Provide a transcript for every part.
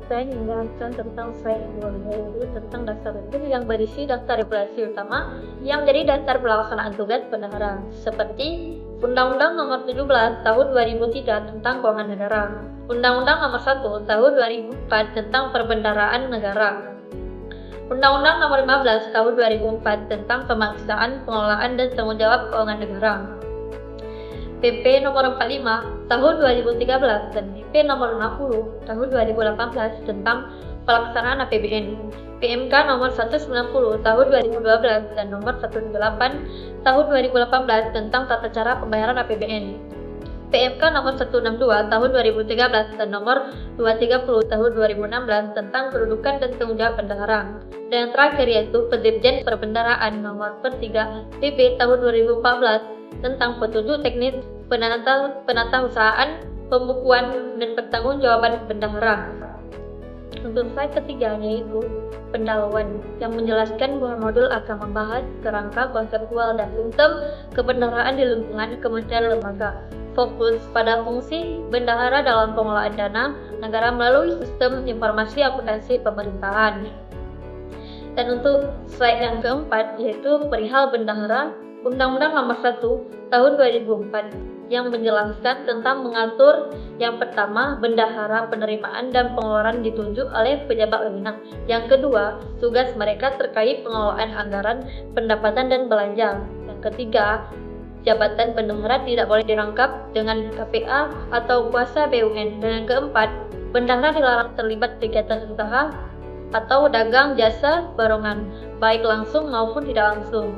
saya ingin menjelaskan tentang slide yang kedua, yaitu tentang daftar hukum yang berisi daftar regulasi utama yang menjadi dasar pelaksanaan tugas bendahara, seperti Undang-Undang Nomor 17 Tahun 2003 tentang Keuangan Negara, Undang-Undang Nomor 1 Tahun 2004 tentang Perbendaharaan Negara, Undang-Undang Nomor 15 Tahun 2004 tentang Pemaksaan, Pengelolaan dan Tanggung Jawab Keuangan Negara, PP Nomor 45 Tahun 2013 dan PP Nomor 60 Tahun 2018 tentang Pelaksanaan APBN, PMK Nomor 190 Tahun 2012 dan Nomor 178 Tahun 2018 tentang Tata Cara Pembayaran APBN, PMK Nomor 162 Tahun 2013 dan Nomor 230 Tahun 2016 tentang Kedudukan dan Tanggung Jawab Bendahara, dan yang terakhir yaitu Pendirjen Perbendaharaan Nomor 3 PP Tahun 2014 tentang petunjuk teknis penatausahaan, pembukuan, dan pertanggungjawaban bendahara. Untuk slide ketiga yaitu pendahuluan yang menjelaskan bahwa modul akan membahas kerangka konseptual dan sistem kebendaharaan di lingkungan kementerian lembaga. Fokus pada fungsi bendahara dalam pengelolaan dana negara melalui sistem informasi akuntansi pemerintahan. Dan untuk slide yang keempat yaitu perihal bendahara, Undang-Undang Nomor 1 Tahun 2004 yang menjelaskan tentang mengatur yang pertama, bendahara penerimaan dan pengeluaran ditunjuk oleh pejabat wewenang. Yang kedua, tugas mereka terkait pengelolaan anggaran, pendapatan dan belanja. Yang ketiga, jabatan bendahara tidak boleh dirangkap dengan KPA atau kuasa BUMN. Dan yang keempat, bendahara dilarang terlibat kegiatan usaha atau dagang jasa barongan, baik langsung maupun tidak langsung.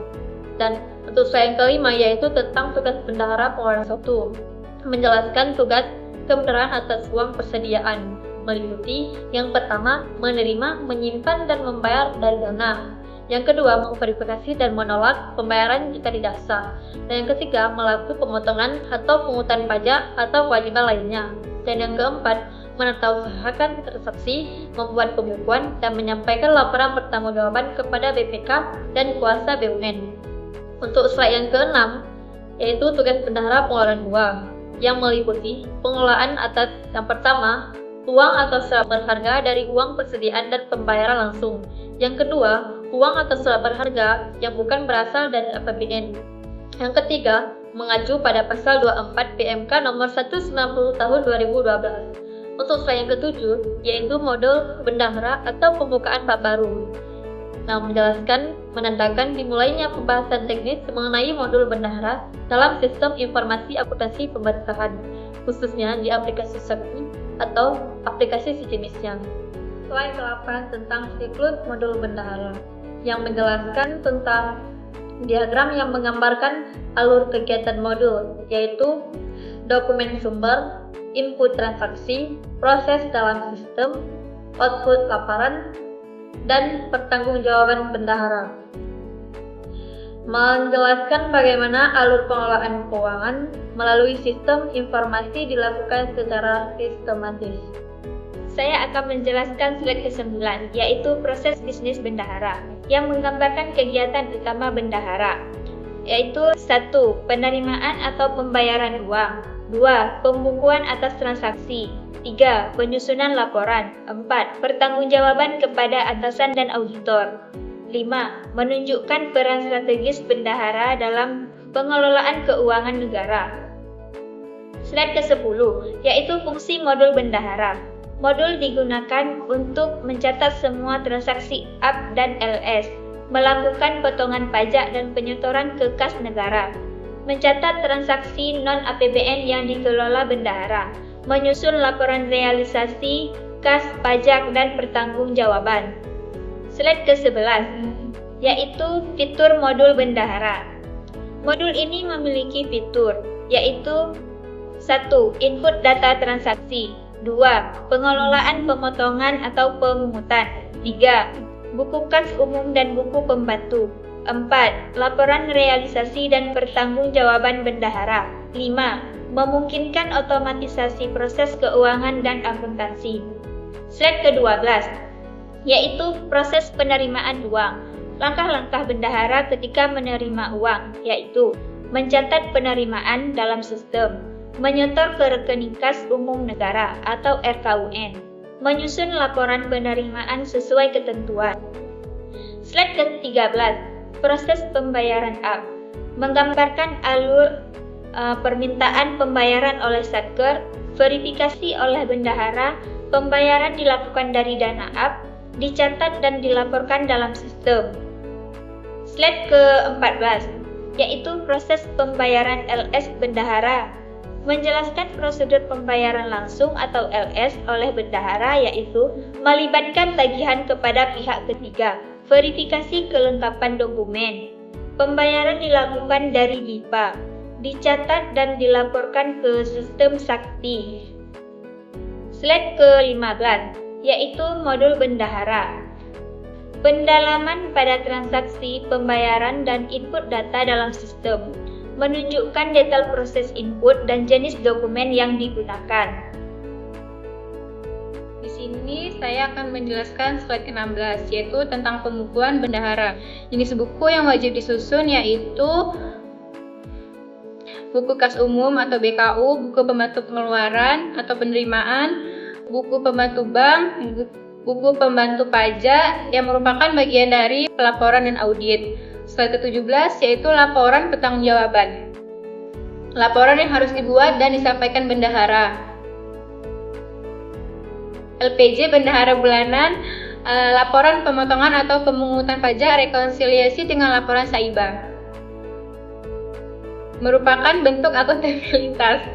Dan untuk slide yang kelima yaitu tentang tugas bendahara pengeluaran 1, menjelaskan tugas kebenaran atas uang persediaan, meliputi yang pertama menerima, menyimpan dan membayar dari dana. Yang kedua memverifikasi dan menolak pembayaran jika tidak sah. Dan yang ketiga melakukan pemotongan atau pungutan pajak atau kewajiban lainnya. Dan yang keempat menatausahakan transaksi, membuat pembukuan dan menyampaikan laporan pertanggungjawaban kepada BPK dan kuasa BUMN. Untuk slide yang keenam, yaitu tugas bendahara pengeluaran uang, yang meliputi pengelolaan atas yang pertama, uang atau surat berharga dari uang persediaan dan pembayaran langsung. Yang kedua, uang atau surat berharga yang bukan berasal dari APBN. Yang ketiga, mengacu pada pasal 24 PMK nomor 190 tahun 2012. Untuk slide yang ketujuh, yaitu modul bendahara atau pembukaan bab baru. Nah, menjelaskan menandakan dimulainya pembahasan teknis mengenai modul bendahara dalam sistem informasi akuntansi pemerintahan, khususnya di aplikasi Sakti atau aplikasi sejenisnya. Slide 8 tentang siklus modul bendahara yang menjelaskan tentang diagram yang menggambarkan alur kegiatan modul, yaitu dokumen sumber, input transaksi, proses dalam sistem, output laporan, dan pertanggungjawaban bendahara. Menjelaskan bagaimana alur pengelolaan keuangan melalui sistem informasi dilakukan secara sistematis. Saya akan menjelaskan slide ke-9, yaitu proses bisnis bendahara, yang menggambarkan kegiatan utama bendahara, yaitu 1. Penerimaan atau pembayaran uang, 2. Pembukuan atas transaksi, 3. Penyusunan laporan, 4. Pertanggungjawaban kepada atasan dan auditor, 5. Menunjukkan peran strategis bendahara dalam pengelolaan keuangan negara. Slide ke-10, yaitu fungsi modul bendahara. Modul digunakan untuk mencatat semua transaksi AP dan LS, melakukan potongan pajak dan penyetoran ke kas negara, mencatat transaksi non-APBN yang dikelola bendahara, menyusun laporan realisasi, kas, pajak, dan pertanggungjawaban. Slide ke-11, yaitu fitur modul bendahara. Modul ini memiliki fitur, yaitu 1. Input data transaksi, 2. Pengelolaan pemotongan atau pemungutan, 3. Buku kas umum dan buku pembantu, 4. Laporan realisasi dan pertanggungjawaban bendahara, 5. Memungkinkan otomatisasi proses keuangan dan akuntansi. Slide ke-12, yaitu proses penerimaan uang. Langkah-langkah bendahara ketika menerima uang, yaitu mencatat penerimaan dalam sistem, menyetor ke rekening kas umum negara atau RKUN, Menyusun laporan penerimaan sesuai ketentuan. Slide ke-13, proses pembayaran up. Menggambarkan alur permintaan pembayaran oleh Satker, verifikasi oleh bendahara, pembayaran dilakukan dari dana up, dicatat dan dilaporkan dalam sistem. Slide ke-14, yaitu proses pembayaran LS bendahara. Menjelaskan prosedur pembayaran langsung atau LS oleh bendahara, yaitu melibatkan tagihan kepada pihak ketiga, verifikasi kelengkapan dokumen. Pembayaran dilakukan dari DIPA, dicatat dan dilaporkan ke sistem Sakti. Slide ke-15, yaitu modul bendahara. Pendalaman pada transaksi pembayaran dan input data dalam sistem. Menunjukkan detail proses input dan jenis dokumen yang digunakan. Di sini saya akan menjelaskan slide ke-16, yaitu tentang pembukuan bendahara. Jenis buku yang wajib disusun yaitu buku kas umum atau BKU, buku pembantu pengeluaran atau penerimaan, buku pembantu bank, buku pembantu pajak yang merupakan bagian dari pelaporan dan audit. Slide ke-17 yaitu laporan pertanggungjawaban. Laporan yang harus dibuat dan disampaikan bendahara. LPJ bendahara bulanan, laporan pemotongan atau pemungutan pajak rekonsiliasi dengan laporan SAIBA. Merupakan bentuk akuntabilitas.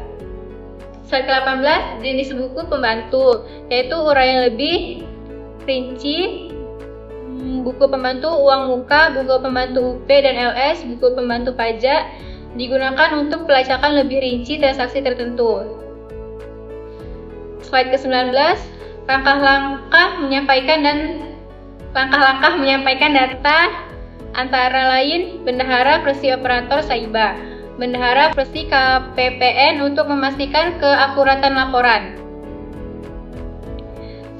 Slide ke-18 jenis buku pembantu, yaitu uraian lebih rinci, buku pembantu uang muka, buku pembantu UP dan LS, buku pembantu pajak digunakan untuk pelacakan lebih rinci transaksi tertentu. Slide ke-19, langkah-langkah menyampaikan data antara lain bendahara versi operator SAIBA, bendahara versi KPPN untuk memastikan keakuratan laporan.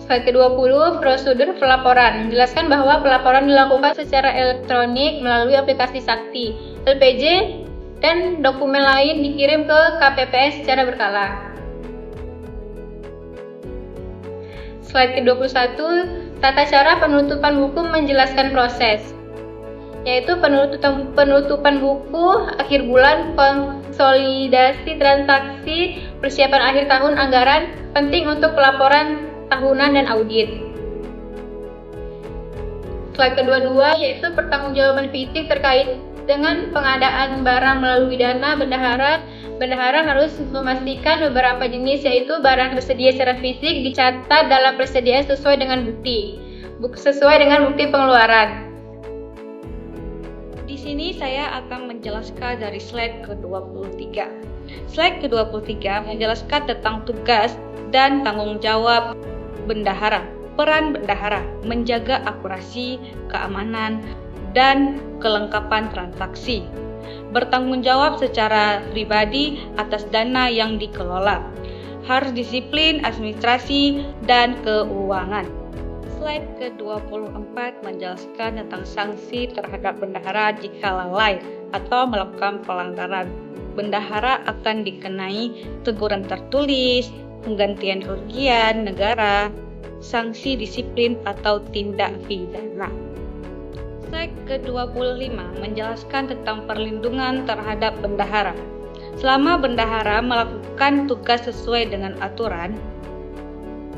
Slide ke-20, prosedur pelaporan. Menjelaskan bahwa pelaporan dilakukan secara elektronik melalui aplikasi Sakti, LPJ, dan dokumen lain dikirim ke KPPS secara berkala. Slide ke-21, tata cara penutupan buku menjelaskan proses, yaitu penutupan buku, akhir bulan, konsolidasi transaksi, persiapan akhir tahun, anggaran, penting untuk pelaporan tahunan dan audit. Slide ke-22 yaitu pertanggungjawaban fisik terkait dengan pengadaan barang melalui dana bendahara. Bendahara harus memastikan beberapa jenis, yaitu barang tersedia secara fisik dicatat dalam persediaan sesuai dengan bukti pengeluaran. Di sini saya akan menjelaskan dari slide ke-23. Slide ke-23 menjelaskan tentang tugas dan tanggung jawab bendahara. Peran bendahara menjaga akurasi, keamanan, dan kelengkapan transaksi. Bertanggung jawab secara pribadi atas dana yang dikelola. Harus disiplin administrasi dan keuangan. Slide ke-24 menjelaskan tentang sanksi terhadap bendahara jika lalai atau melakukan pelanggaran. Bendahara akan dikenai teguran tertulis, penggantian kerugian negara, sanksi disiplin atau tindak pidana. Slide ke-25 menjelaskan tentang perlindungan terhadap bendahara. Selama bendahara melakukan tugas sesuai dengan aturan,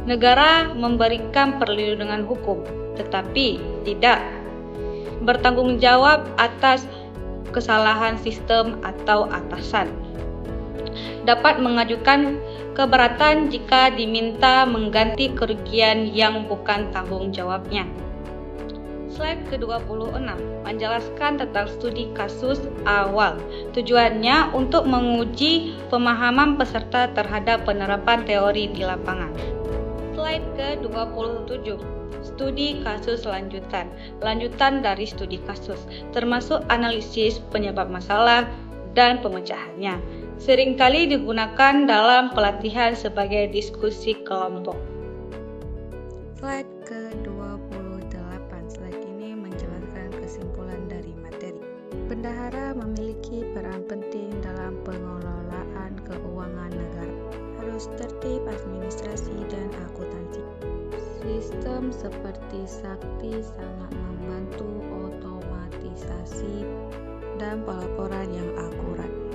negara memberikan perlindungan hukum, tetapi tidak bertanggung jawab atas kesalahan sistem atau atasan. Dapat mengajukan keberatan jika diminta mengganti kerugian yang bukan tanggung jawabnya. Slide ke-26 menjelaskan tentang studi kasus awal. Tujuannya untuk menguji pemahaman peserta terhadap penerapan teori di lapangan. Slide ke-27 studi kasus lanjutan. Lanjutan dari studi kasus, termasuk analisis penyebab masalah dan pemecahannya. Seringkali digunakan dalam pelatihan sebagai diskusi kelompok. Slide ke-28. Slide ini menjelaskan kesimpulan dari materi. Bendahara memiliki peran penting dalam pengelolaan keuangan negara. Harus tertib administrasi dan akuntansi. Sistem seperti Sakti sangat membantu otomatisasi dan pelaporan yang akurat.